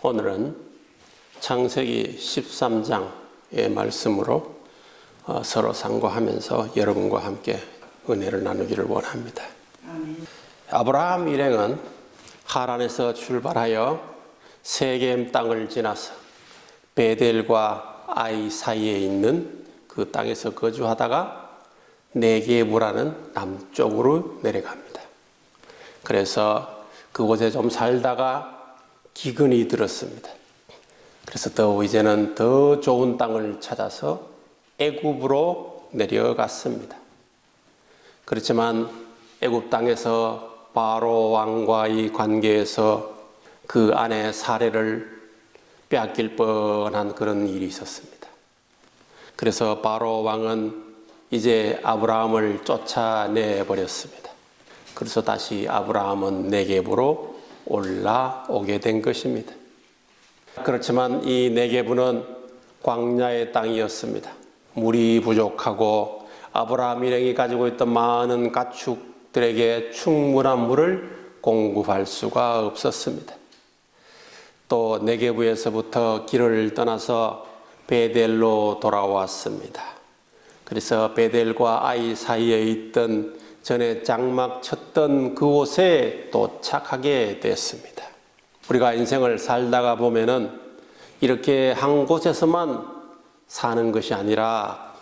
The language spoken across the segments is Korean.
오늘은 창세기 13장의 말씀으로 서로 상고하면서 여러분과 함께 은혜를 나누기를 원합니다. 아브라함 일행은 하란에서 출발하여 세겜 땅을 지나서 베델과 아이 사이에 있는 그 땅에서 거주하다가 네게부라는 남쪽으로 내려갑니다. 그래서 그곳에 좀 살다가 기근이 들었습니다. 그래서 이제는 더 좋은 땅을 찾아서 애굽으로 내려갔습니다. 그렇지만 애굽 땅에서 바로 왕과의 관계에서 그 아내 사례를 빼앗길 뻔한 그런 일이 있었습니다. 그래서 바로 왕은 이제 아브라함을 쫓아내버렸습니다. 그래서 다시 아브라함은 네게부로 올라오게 된 것입니다. 그렇지만 이 네게부는 광야의 땅이었습니다. 물이 부족하고 아브라함 일행이 가지고 있던 많은 가축들에게 충분한 물을 공급할 수가 없었습니다. 또 네게부에서부터 길을 떠나서 베델로 돌아왔습니다. 그래서 베델과 아이 사이에 있던 전에 장막 쳤던 그곳에 도착하게 됐습니다. 우리가 인생을 살다가 보면은 이렇게 한 곳에서만 사는 것이 아니라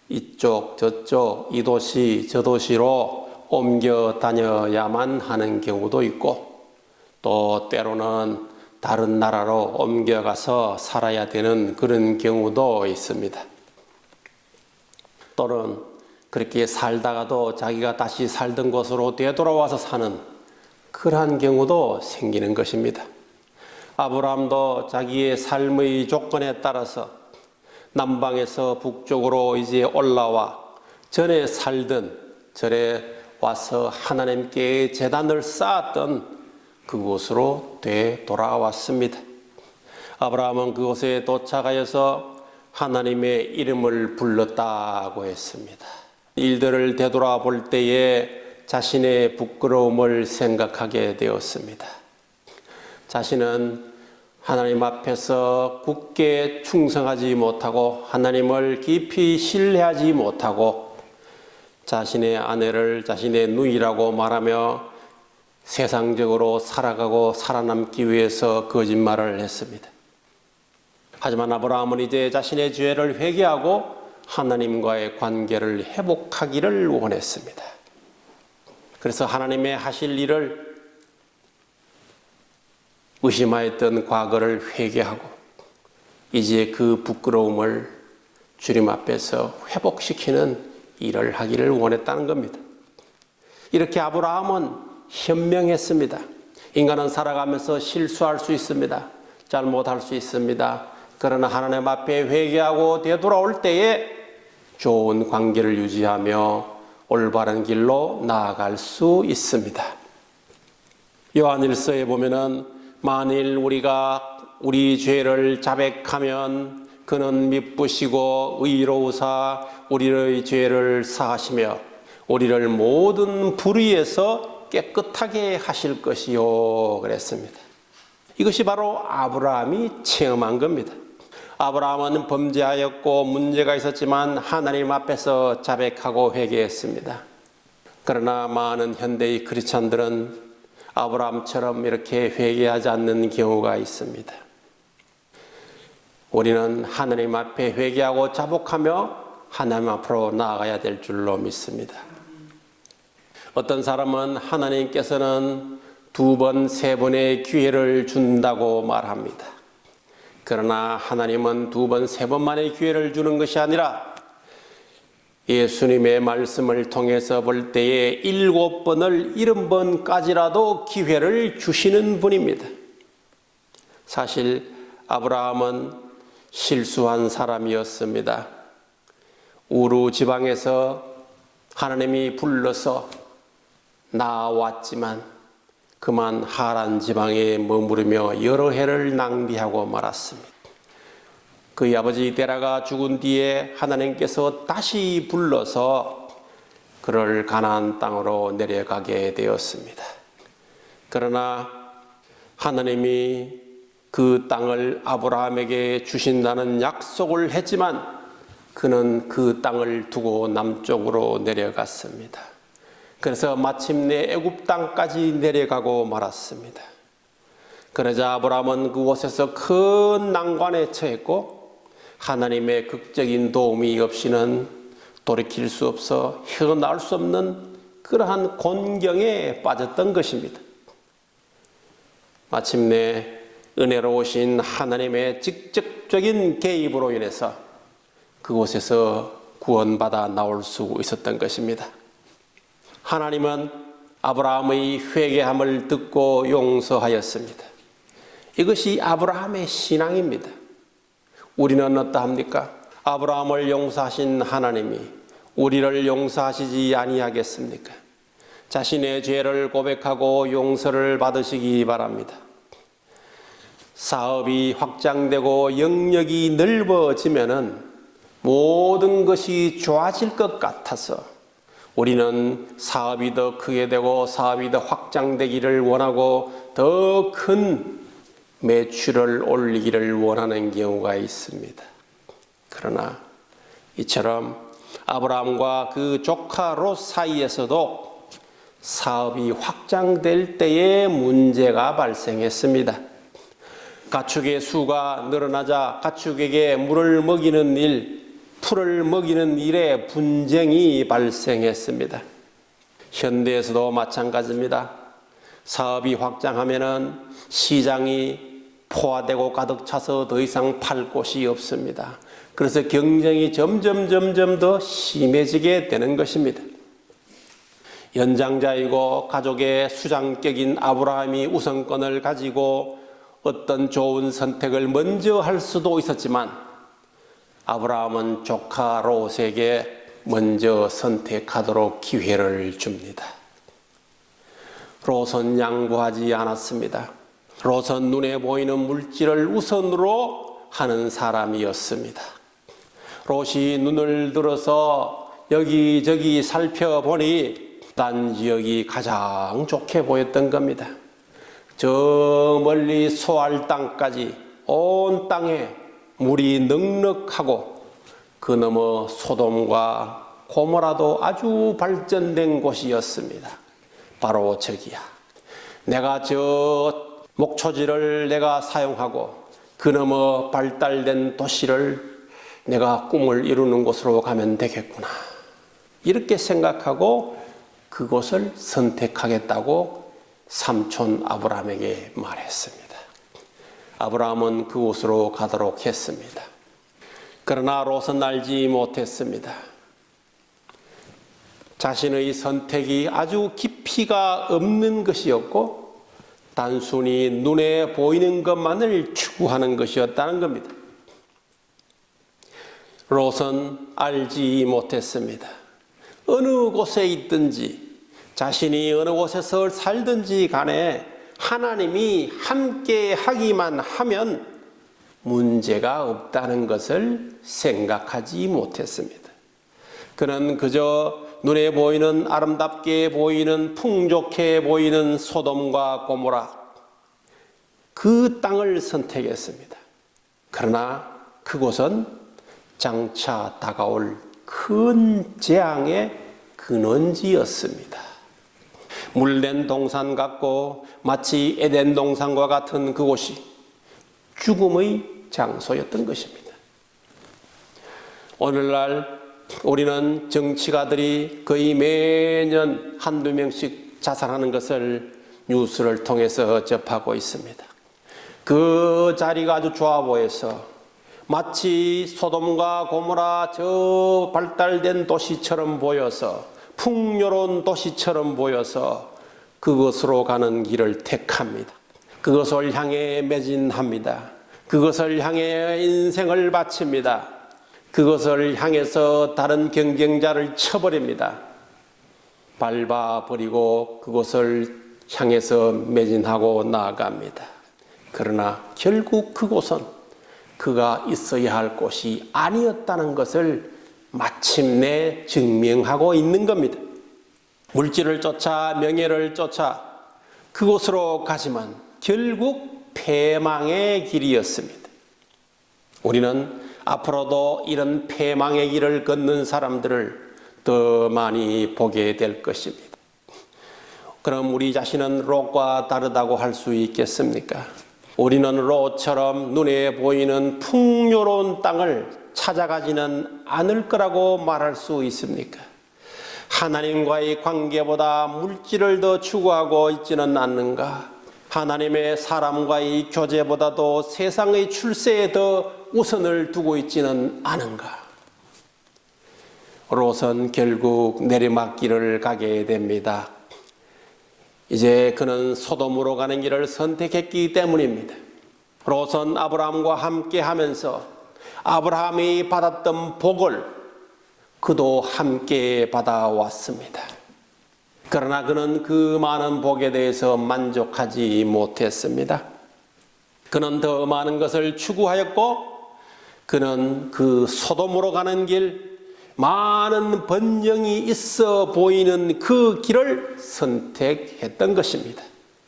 이쪽 저쪽 이 도시 저 도시로 옮겨 다녀야만 하는 경우도 있고 또 때로는 다른 나라로 옮겨가서 살아야 되는 그런 경우도 있습니다. 또는 그렇게 살다가도 자기가 다시 살던 곳으로 되돌아와서 사는 그러한 경우도 생기는 것입니다. 아브라함도 자기의 삶의 조건에 따라서 남방에서 북쪽으로 이제 올라와 전에 살던 절에 와서 하나님께 제단을 쌓았던 그곳으로 되돌아왔습니다. 아브라함은 그곳에 도착하여서 하나님의 이름을 불렀다고 했습니다. 일들을 되돌아볼 때에 자신의 부끄러움을 생각하게 되었습니다. 자신은 하나님 앞에서 굳게 충성하지 못하고 하나님을 깊이 신뢰하지 못하고 자신의 아내를 자신의 누이라고 말하며 세상적으로 살아가고 살아남기 위해서 거짓말을 했습니다. 하지만 아브라함은 이제 자신의 죄를 회개하고 하나님과의 관계를 회복하기를 원했습니다. 그래서 하나님의 하실 일을 의심하였던 과거를 회개하고 이제 그 부끄러움을 주님 앞에서 회복시키는 일을 하기를 원했다는 겁니다. 이렇게 아브라함은 현명했습니다. 인간은 살아가면서 실수할 수 있습니다. 잘못할 수 있습니다. 그러나 하나님 앞에 회개하고 되돌아올 때에 좋은 관계를 유지하며 올바른 길로 나아갈 수 있습니다. 요한일서에 보면은 만일 우리가 우리 죄를 자백하면 그는 미쁘시고 의로우사 우리의 죄를 사하시며 우리를 모든 불의에서 깨끗하게 하실 것이요 그랬습니다. 이것이 바로 아브라함이 체험한 겁니다. 아브라함은 범죄하였고 문제가 있었지만 하나님 앞에서 자백하고 회개했습니다. 그러나 많은 현대의 크리스찬들은 아브라함처럼 이렇게 회개하지 않는 경우가 있습니다. 우리는 하나님 앞에 회개하고 자복하며 하나님 앞으로 나아가야 될 줄로 믿습니다. 어떤 사람은 하나님께서는 2번, 3번의 기회를 준다고 말합니다. 그러나 하나님은 2번, 3번만의 기회를 주는 것이 아니라 예수님의 말씀을 통해서 볼 때에 7번을 70번까지라도 기회를 주시는 분입니다. 사실 아브라함은 실수한 사람이었습니다. 우루 지방에서 하나님이 불러서 나왔지만 그만 하란 지방에 머무르며 여러 해를 낭비하고 말았습니다. 그의 아버지 데라가 죽은 뒤에 하나님께서 다시 불러서 그를 가나안 땅으로 내려가게 되었습니다. 그러나 하나님이 그 땅을 아브라함에게 주신다는 약속을 했지만 그는 그 땅을 두고 남쪽으로 내려갔습니다. 그래서 마침내 애굽 땅까지 내려가고 말았습니다. 그러자 아브라함은 그곳에서 큰 난관에 처했고 하나님의 극적인 도움이 없이는 돌이킬 수 없어 헤어나올 수 없는 그러한 곤경에 빠졌던 것입니다. 마침내 은혜로우신 하나님의 직접적인 개입으로 인해서 그곳에서 구원받아 나올 수 있었던 것입니다. 하나님은 아브라함의 회개함을 듣고 용서하였습니다. 이것이 아브라함의 신앙입니다. 우리는 어떠합니까? 아브라함을 용서하신 하나님이 우리를 용서하시지 아니하겠습니까? 자신의 죄를 고백하고 용서를 받으시기 바랍니다. 사업이 확장되고 영역이 넓어지면은 모든 것이 좋아질 것 같아서 우리는 사업이 더 크게 되고 사업이 더 확장되기를 원하고 더 큰 매출을 올리기를 원하는 경우가 있습니다. 그러나 이처럼 아브라함과 그 조카 롯 사이에서도 사업이 확장될 때에 문제가 발생했습니다. 가축의 수가 늘어나자 가축에게 물을 먹이는 일, 풀을 먹이는 일에 분쟁이 발생했습니다. 현대에서도 마찬가지입니다. 사업이 확장하면은 시장이 포화되고 가득 차서 더 이상 팔 곳이 없습니다. 그래서 경쟁이 점점 더 심해지게 되는 것입니다. 연장자이고 가족의 수장격인 아브라함이 우선권을 가지고 어떤 좋은 선택을 먼저 할 수도 있었지만 아브라함은 조카 롯에게 먼저 선택하도록 기회를 줍니다. 롯은 양보하지 않았습니다. 롯은 눈에 보이는 물질을 우선으로 하는 사람이었습니다. 롯이 눈을 들어서 여기저기 살펴보니 딴 지역이 가장 좋게 보였던 겁니다. 저 멀리 소알 땅까지 온 땅에 물이 넉넉하고 그 너머 소돔과 고모라도 아주 발전된 곳이었습니다. 바로 저기야. 내가 저 목초지를 내가 사용하고 그 너머 발달된 도시를 내가 꿈을 이루는 곳으로 가면 되겠구나. 이렇게 생각하고 그곳을 선택하겠다고 삼촌 아브라함에게 말했습니다. 아브라함은 그곳으로 가도록 했습니다. 그러나 롯은 알지 못했습니다. 자신의 선택이 아주 깊이가 없는 것이었고 단순히 눈에 보이는 것만을 추구하는 것이었다는 겁니다. 롯은 알지 못했습니다. 어느 곳에 있든지 자신이 어느 곳에서 살든지 간에 하나님이 함께 하기만 하면 문제가 없다는 것을 생각하지 못했습니다. 그는 그저 눈에 보이는 아름답게 보이는 풍족해 보이는 소돔과 고모라 그 땅을 선택했습니다. 그러나 그곳은 장차 다가올 큰 재앙의 근원지였습니다. 물된 동산 같고 마치 에덴 동산과 같은 그곳이 죽음의 장소였던 것입니다. 오늘날 우리는 정치가들이 거의 매년 한두 명씩 자살하는 것을 뉴스를 통해서 접하고 있습니다. 그 자리가 아주 좋아 보여서 마치 소돔과 고모라 저 발달된 도시처럼 보여서 풍요로운 도시처럼 보여서 그것으로 가는 길을 택합니다. 그것을 향해 매진합니다. 그것을 향해 인생을 바칩니다. 그것을 향해서 다른 경쟁자를 쳐버립니다. 밟아버리고 그것을 향해서 매진하고 나아갑니다. 그러나 결국 그곳은 그가 있어야 할 곳이 아니었다는 것을 마침내 증명하고 있는 겁니다. 물질을 쫓아 명예를 쫓아 그곳으로 가지만 결국 패망의 길이었습니다. 우리는 앞으로도 이런 패망의 길을 걷는 사람들을 더 많이 보게 될 것입니다. 그럼 우리 자신은 롯과 다르다고 할 수 있겠습니까? 우리는 롯처럼 눈에 보이는 풍요로운 땅을 찾아가지는 않을 거라고 말할 수 있습니까? 하나님과의 관계보다 물질을 더 추구하고 있지는 않는가? 하나님의 사람과의 교제보다도 세상의 출세에 더 우선을 두고 있지는 않은가? 롯은 결국 내리막길을 가게 됩니다. 이제 그는 소돔으로 가는 길을 선택했기 때문입니다. 롯은 아브라함과 함께 하면서 아브라함이 받았던 복을 그도 함께 받아왔습니다. 그러나 그는 그 많은 복에 대해서 만족하지 못했습니다. 그는 더 많은 것을 추구하였고 그는 그 소돔으로 가는 길, 많은 번영이 있어 보이는 그 길을 선택했던 것입니다.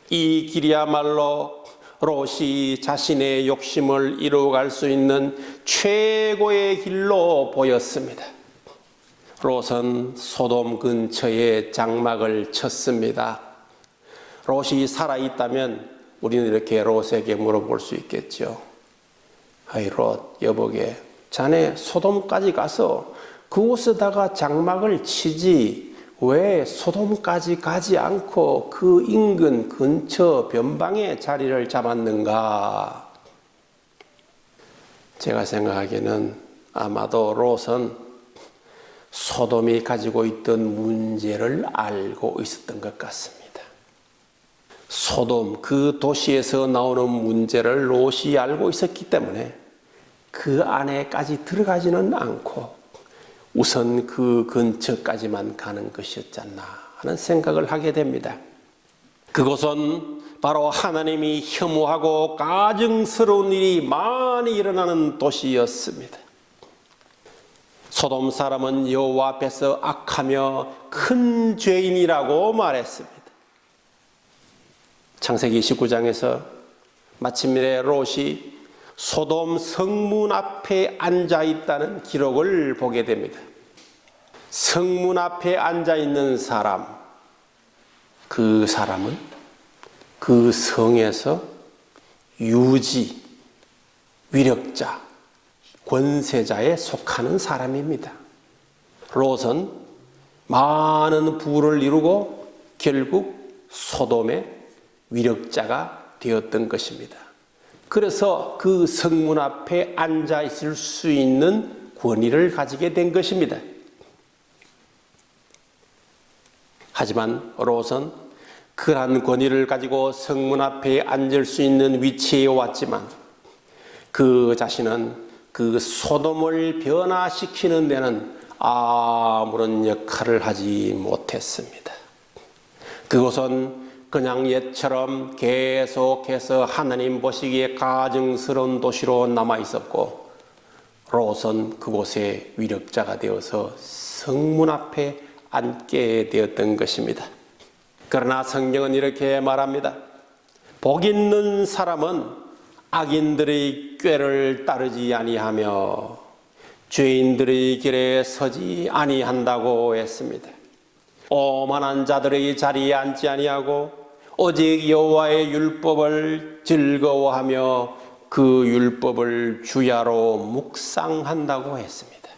이 길이야말로 롯이 자신의 욕심을 이루어갈 수 있는 최고의 길로 보였습니다. 롯은 소돔 근처에 장막을 쳤습니다. 롯이 살아있다면 우리는 이렇게 롯에게 물어볼 수 있겠죠. 아이 롯, 여보게, 자네 소돔까지 가서 그곳에다가 장막을 치지 왜 소돔까지 가지 않고 그 인근 근처 변방에 자리를 잡았는가? 제가 생각하기에는 아마도 롯은 소돔이 가지고 있던 문제를 알고 있었던 것 같습니다. 소돔, 그 도시에서 나오는 문제를 롯이 알고 있었기 때문에 그 안에까지 들어가지는 않고 우선 그 근처까지만 가는 것이었지 않나 하는 생각을 하게 됩니다. 그곳은 바로 하나님이 혐오하고 가증스러운 일이 많이 일어나는 도시였습니다. 소돔 사람은 여호와 앞에서 악하며 큰 죄인이라고 말했습니다. 창세기 19장에서 마침내 롯이 소돔 성문 앞에 앉아 있다는 기록을 보게 됩니다. 성문 앞에 앉아 있는 사람, 그 사람은 그 성에서 유지, 위력자, 권세자에 속하는 사람입니다. 롯은 많은 부를 이루고 결국 소돔의 위력자가 되었던 것입니다. 그래서 그 성문 앞에 앉아 있을 수 있는 권위를 가지게 된 것입니다. 하지만 롯은 그러한 권위를 가지고 성문 앞에 앉을 수 있는 위치에 왔지만 그 자신은 그 소돔을 변화시키는 데는 아무런 역할을 하지 못했습니다. 그곳은 그냥 옛처럼 계속해서 하나님 보시기에 가증스러운 도시로 남아있었고 롯은 그곳의 위력자가 되어서 성문 앞에 앉게 되었던 것입니다. 그러나 성경은 이렇게 말합니다. 복 있는 사람은 악인들의 꾀를 따르지 아니하며 죄인들의 길에 서지 아니한다고 했습니다. 오만한 자들의 자리에 앉지 아니하고 오직 여호와의 율법을 즐거워하며 그 율법을 주야로 묵상한다고 했습니다.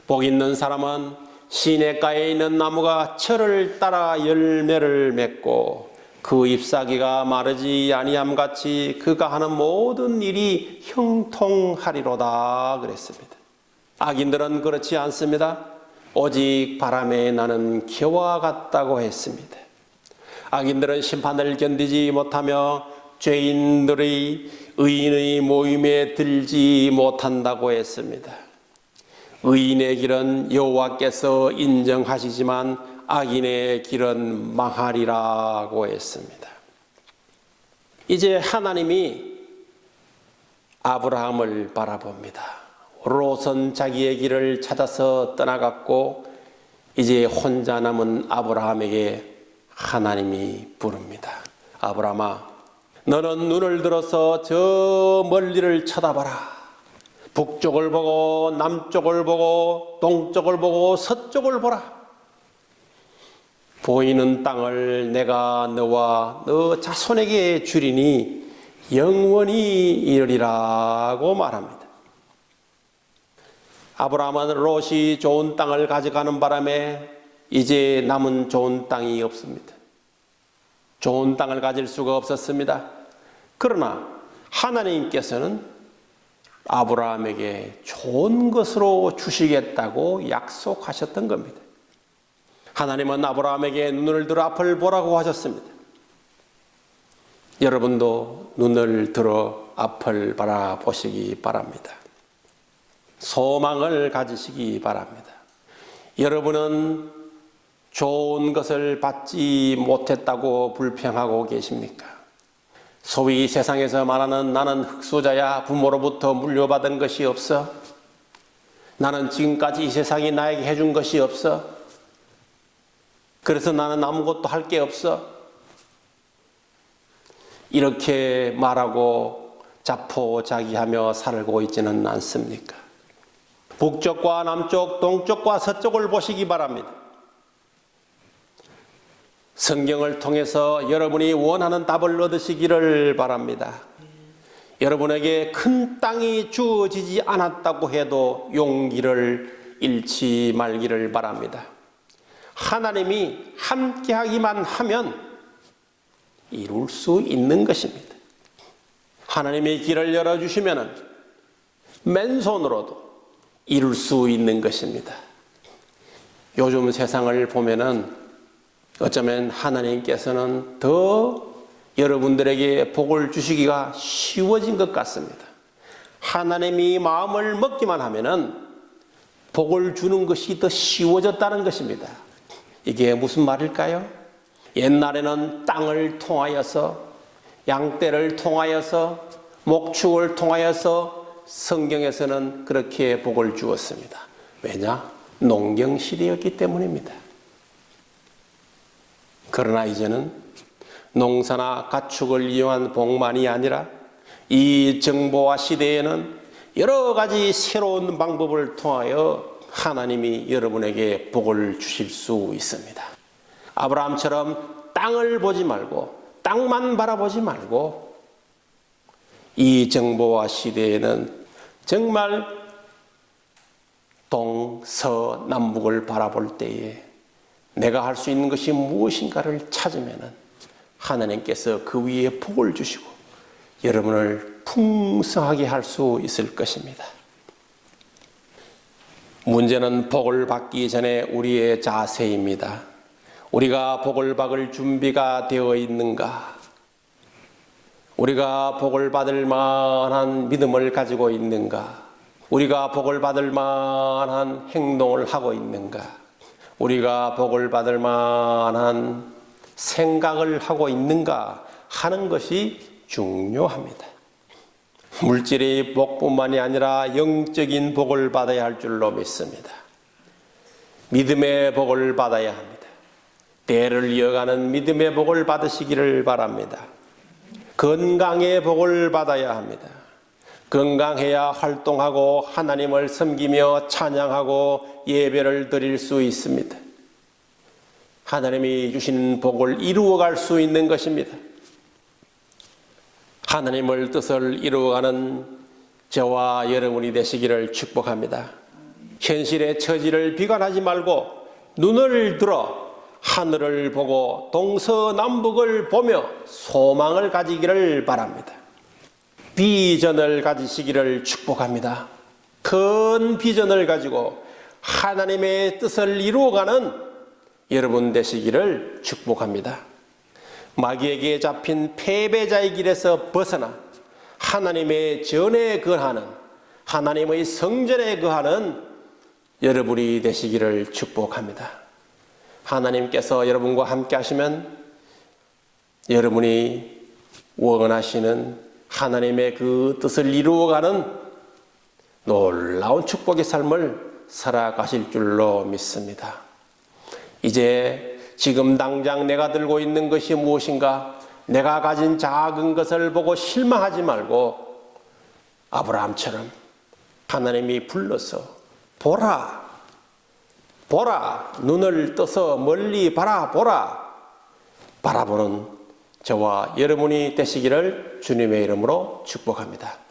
복 있는 사람은 시냇가에 있는 나무가 철을 따라 열매를 맺고 그 잎사귀가 마르지 아니함같이 그가 하는 모든 일이 형통하리로다 그랬습니다. 악인들은 그렇지 않습니다. 오직 바람에 나는 겨와 같다고 했습니다. 악인들은 심판을 견디지 못하며 죄인들의 의인의 모임에 들지 못한다고 했습니다. 의인의 길은 여호와께서 인정하시지만 악인의 길은 망하리라고 했습니다. 이제 하나님이 아브라함을 바라봅니다. 롯은 자기의 길을 찾아서 떠나갔고 이제 혼자 남은 아브라함에게 하나님이 부릅니다. 아브라함아, 너는 눈을 들어서 저 멀리를 쳐다봐라. 북쪽을 보고 남쪽을 보고 동쪽을 보고 서쪽을 보라. 보이는 땅을 내가 너와 너 자손에게 주리니 영원히 이르리라고 말합니다. 아브라함은 롯이 좋은 땅을 가져가는 바람에 이제 남은 좋은 땅이 없습니다. 좋은 땅을 가질 수가 없었습니다. 그러나 하나님께서는 아브라함에게 좋은 것으로 주시겠다고 약속하셨던 겁니다. 하나님은 아브라함에게 눈을 들어 앞을 보라고 하셨습니다. 여러분도 눈을 들어 앞을 바라보시기 바랍니다. 소망을 가지시기 바랍니다. 여러분은 좋은 것을 받지 못했다고 불평하고 계십니까? 소위 세상에서 말하는 나는 흙수저야, 부모로부터 물려받은 것이 없어, 나는 지금까지 이 세상이 나에게 해준 것이 없어, 그래서 나는 아무것도 할 게 없어, 이렇게 말하고 자포자기하며 살고 있지는 않습니까? 북쪽과 남쪽, 동쪽과 서쪽을 보시기 바랍니다. 성경을 통해서 여러분이 원하는 답을 얻으시기를 바랍니다. 여러분에게 큰 땅이 주어지지 않았다고 해도 용기를 잃지 말기를 바랍니다. 하나님이 함께하기만 하면 이룰 수 있는 것입니다. 하나님의 길을 열어주시면 맨손으로도 이룰 수 있는 것입니다. 요즘 세상을 보면은 어쩌면 하나님께서는 더 여러분들에게 복을 주시기가 쉬워진 것 같습니다. 하나님이 마음을 먹기만 하면은 복을 주는 것이 더 쉬워졌다는 것입니다. 이게 무슨 말일까요? 옛날에는 땅을 통하여서, 양떼를 통하여서, 목축을 통하여서 성경에서는 그렇게 복을 주었습니다. 왜냐? 농경시대였기 때문입니다. 그러나 이제는 농사나 가축을 이용한 복만이 아니라 이 정보화 시대에는 여러 가지 새로운 방법을 통하여 하나님이 여러분에게 복을 주실 수 있습니다. 아브라함처럼 땅을 보지 말고, 땅만 바라보지 말고, 이 정보화 시대에는 정말 동서남북을 바라볼 때에 내가 할 수 있는 것이 무엇인가를 찾으면 하나님께서 그 위에 복을 주시고 여러분을 풍성하게 할 수 있을 것입니다. 문제는 복을 받기 전에 우리의 자세입니다. 우리가 복을 받을 준비가 되어 있는가? 우리가 복을 받을 만한 믿음을 가지고 있는가? 우리가 복을 받을 만한 행동을 하고 있는가? 우리가 복을 받을 만한 생각을 하고 있는가 하는 것이 중요합니다. 물질의 복뿐만이 아니라 영적인 복을 받아야 할 줄로 믿습니다. 믿음의 복을 받아야 합니다. 때를 이어가는 믿음의 복을 받으시기를 바랍니다. 건강의 복을 받아야 합니다. 건강해야 활동하고 하나님을 섬기며 찬양하고 예배를 드릴 수 있습니다. 하나님이 주신 복을 이루어갈 수 있는 것입니다. 하나님을 뜻을 이루어가는 저와 여러분이 되시기를 축복합니다. 현실의 처지를 비관하지 말고 눈을 들어 하늘을 보고 동서남북을 보며 소망을 가지기를 바랍니다. 비전을 가지시기를 축복합니다. 큰 비전을 가지고 하나님의 뜻을 이루어가는 여러분 되시기를 축복합니다. 마귀에게 잡힌 패배자의 길에서 벗어나 하나님의 전에 거하는, 하나님의 성전에 거하는 여러분이 되시기를 축복합니다. 하나님께서 여러분과 함께 하시면 여러분이 원하시는 하나님의 그 뜻을 이루어가는 놀라운 축복의 삶을 살아가실 줄로 믿습니다. 이제 지금 당장 내가 들고 있는 것이 무엇인가? 내가 가진 작은 것을 보고 실망하지 말고 아브라함처럼 하나님이 불러서 보라, 보라, 눈을 떠서 멀리 바라보라, 바라보는 저와 여러분이 되시기를 주님의 이름으로 축복합니다.